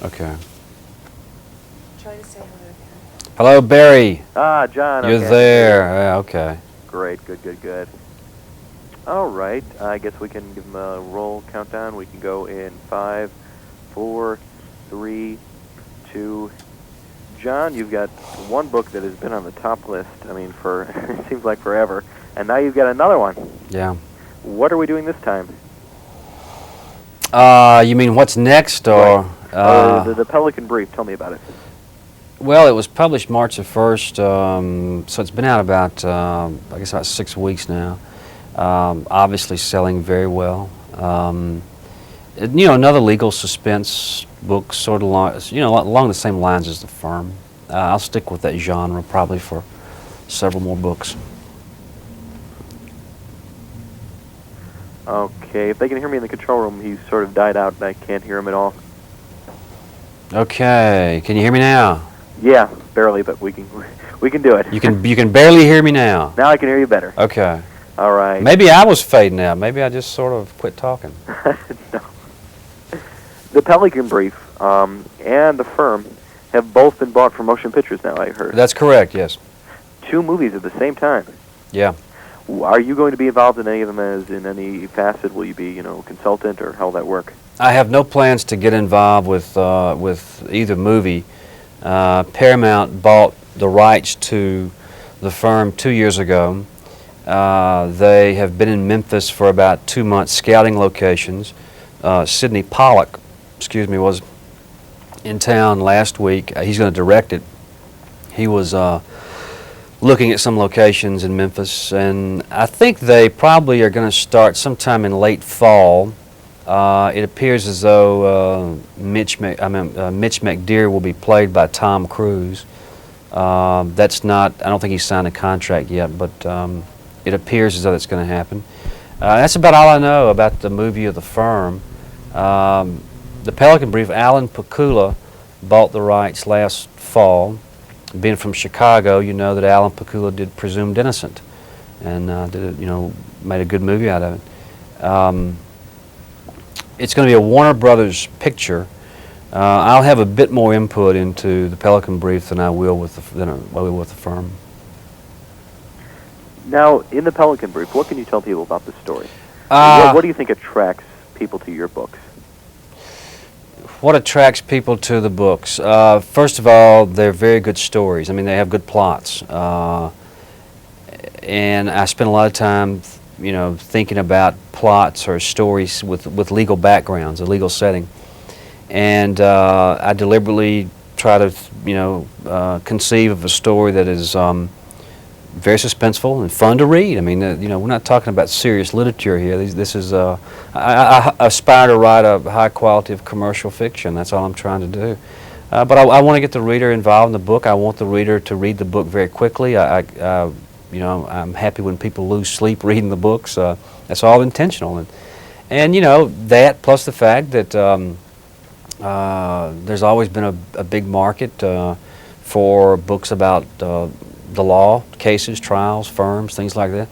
Okay. Try to say hello again. Hello, Barry. Ah, John. You're okay. there. Yeah, okay. Great, good. All right, I guess we can give them a roll countdown. We can go in 5, 4, 3, 2. John, you've got one book that has been on the top list, I mean, for it seems like forever, and now you've got another one. Yeah. What are we doing this time? You mean what's next, or? Right. The Pelican Brief. Tell me about it. Well, it was published March the 1st, so it's been out about, I guess about 6 weeks now. Obviously selling very well. Another legal suspense book, sort of along the same lines as The Firm. I'll stick with that genre probably for several more books. Okay, if they can hear me in the control room, he sort of died out and I can't hear him at all. Okay, can you hear me now? Yeah, barely, but we can do it. You can barely hear me now. Now I can hear you better. Okay. All right. Maybe I was fading out. Maybe I just sort of quit talking. No. The Pelican Brief and The Firm have both been bought for motion pictures now, I heard. That's correct, yes. 2 movies at the same time. Yeah. Are you going to be involved in any of them as in any facet? Will you be, consultant, or how will that work? I have no plans to get involved with either movie. Paramount bought the rights to The Firm 2 years ago. They have been in Memphis for about 2 months scouting locations. Sidney Pollack, was in town last week. He's going to direct it. He was looking at some locations in Memphis, and I think they probably are going to start sometime in late fall. It appears as though Mitch McDear will be played by Tom Cruise. That's not, I don't think he's signed a contract yet, but it appears as though that's going to happen. That's about all I know about the movie of The Firm. The Pelican Brief, Alan Pakula bought the rights last fall. Being from Chicago, you know that Alan Pakula did Presumed Innocent, and made a good movie out of it. It's going to be a Warner Brothers picture. I'll have a bit more input into the Pelican Brief than I will with the Firm. Now, in the Pelican Brief, what can you tell people about the story? What do you think attracts people to your books? What attracts people to the books? First of all, they're very good stories. I mean, they have good plots. And I spend a lot of time, thinking about plots or stories with legal backgrounds, a legal setting. And I deliberately try to, conceive of a story that is very suspenseful and fun to read. I mean, we're not talking about serious literature here. This is, I aspire to write a high quality of commercial fiction. That's all I'm trying to do. But I want to get the reader involved in the book. I want the reader to read the book very quickly. I'm happy when people lose sleep reading the books. That's all intentional. And that plus the fact that there's always been a big market for books about the law, cases, trials, firms, things like that.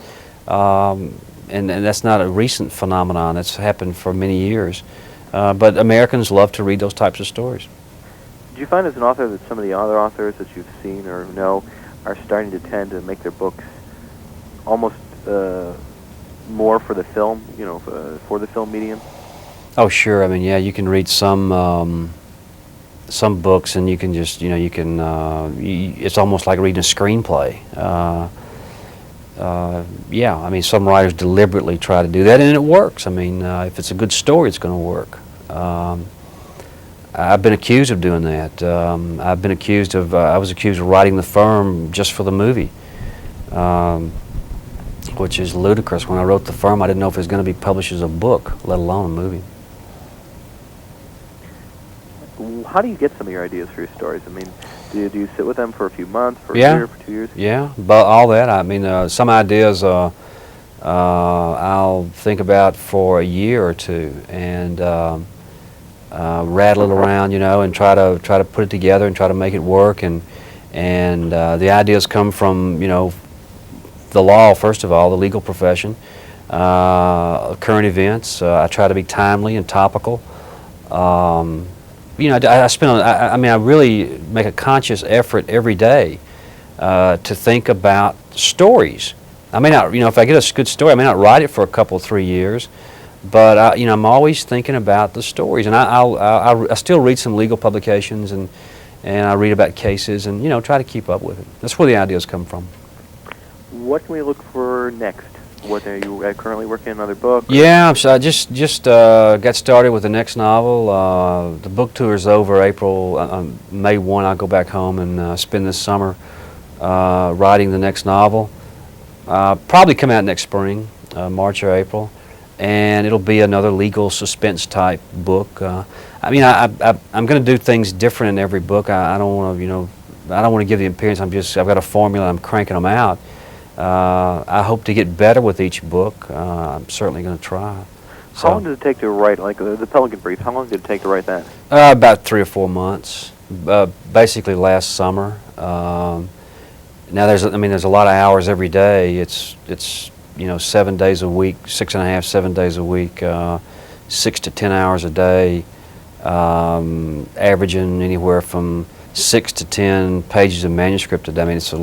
And that's not a recent phenomenon. It's happened for many years. But Americans love to read those types of stories. Do you find as an author that some of the other authors that you've seen or know are starting to tend to make their books almost more for the film, for the film medium? Oh, sure. I mean, yeah, you can read some books and you can just, it's almost like reading a screenplay. Yeah, I mean, some writers deliberately try to do that, and it works. I mean, if it's a good story, it's going to work. I've been accused of doing that. I was accused of writing The Firm just for the movie, which is ludicrous. When I wrote The Firm, I didn't know if it was going to be published as a book, let alone a movie. How do you get some of your ideas for your stories? I mean, do you sit with them for a few months, for a year, for 2 years? Yeah, but all that. I mean, some ideas I'll think about for a year or two and rattle it around, and try to put it together and try to make it work. And the ideas come from the law, first of all, the legal profession, current events. I try to be timely and topical. you know, I spend, I mean, I really make a conscious effort every day to think about stories. I may not, you know, if I get a good story, I may not write it for a couple, 3 years, but you know, I'm always thinking about the stories, and I still read some legal publications, and I read about cases, and you know, try to keep up with it. That's where the ideas come from. What can we look for next? What are you currently working on another book? Yeah, so I just got started with the next novel. The book tour is over April, May 1. I'll go back home and spend this summer writing the next novel. Probably come out next spring, March or April, and it'll be another legal suspense type book. I mean, I'm going to do things different in every book. I don't want to, you know, I don't want to give the appearance I've got a formula. I'm cranking them out. I hope to get better with each book. I'm certainly going to try. How long did it take to write, like the Pelican Brief? How long did it take to write that? About 3 or 4 months. Basically last summer. Now there's a lot of hours every day. It's you know, 7 days a week, 6.5, 7 days a week, 6 to 10 hours a day, averaging anywhere from 6 to 10 pages of manuscript a day. I mean, it's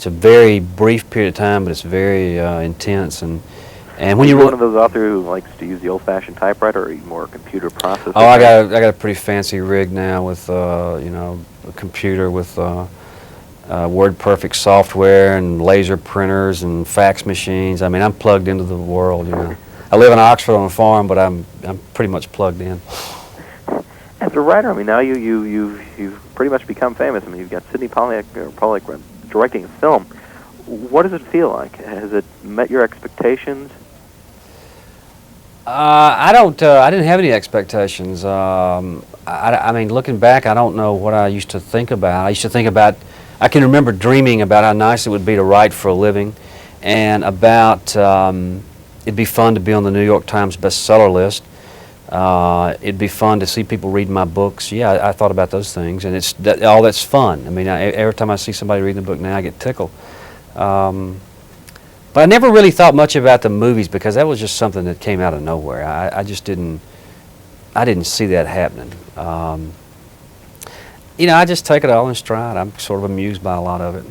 a very brief period of time, but it's very intense. And when you're one of those authors who likes to use the old-fashioned typewriter, or are you more computer processor? Oh, I got a pretty fancy rig now with you know, a computer with WordPerfect software and laser printers and fax machines. I mean, I'm plugged into the world. You know, I live in Oxford on a farm, but I'm pretty much plugged in. As a writer, I mean, now you've pretty much become famous. I mean, you've got Sidney Pollack directing a film. What does it feel like? Has it met your expectations? I didn't have any expectations. I mean, looking back, I don't know what I used to think about. I used to think about, I can remember dreaming about how nice it would be to write for a living, and about it'd be fun to be on the New York Times bestseller list. It'd be fun to see people read my books. Yeah, I thought about those things, and all that's fun. I mean, every time I see somebody reading a book now, I get tickled. But I never really thought much about the movies, because that was just something that came out of nowhere. I just didn't see that happening. You know, I just take it all in stride. I'm sort of amused by a lot of it.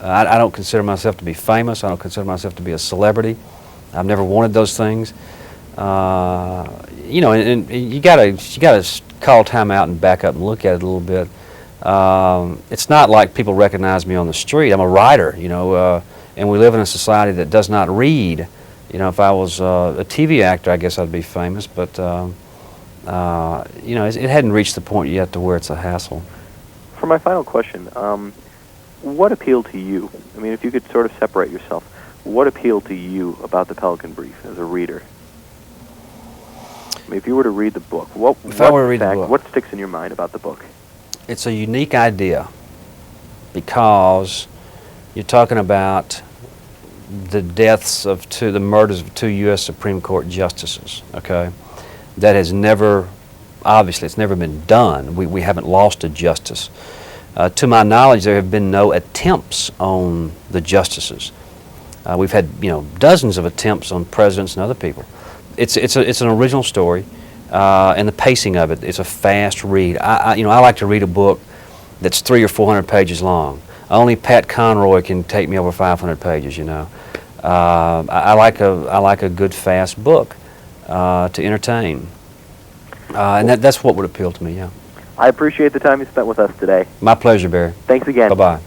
I don't consider myself to be famous. I don't consider myself to be a celebrity. I've never wanted those things. You know, and you gotta call time out and back up and look at it a little bit. It's not like people recognize me on the street. I'm a writer, you know, and we live in a society that does not read. You know, if I was a TV actor, I guess I'd be famous, but you know, it hadn't reached the point yet to where it's a hassle. For my final question, what appealed to you? I mean, if you could sort of separate yourself, what appealed to you about the Pelican Brief as a reader? I mean, if you were to read the book, what sticks in your mind about the book? It's a unique idea, because you're talking about the deaths of the murders of 2 U.S. Supreme Court justices, okay? That has never, obviously, it's never been done. We haven't lost a justice. To my knowledge, there have been no attempts on the justices. We've had, you know, dozens of attempts on presidents and other people. It's an original story, and the pacing of it is a fast read. You know, I like to read a book that's 300 or 400 pages long. Only Pat Conroy can take me over 500 pages. You know, I like a good fast book to entertain, and that's what would appeal to me. Yeah. I appreciate the time you spent with us today. My pleasure, Barry. Thanks again. Bye-bye.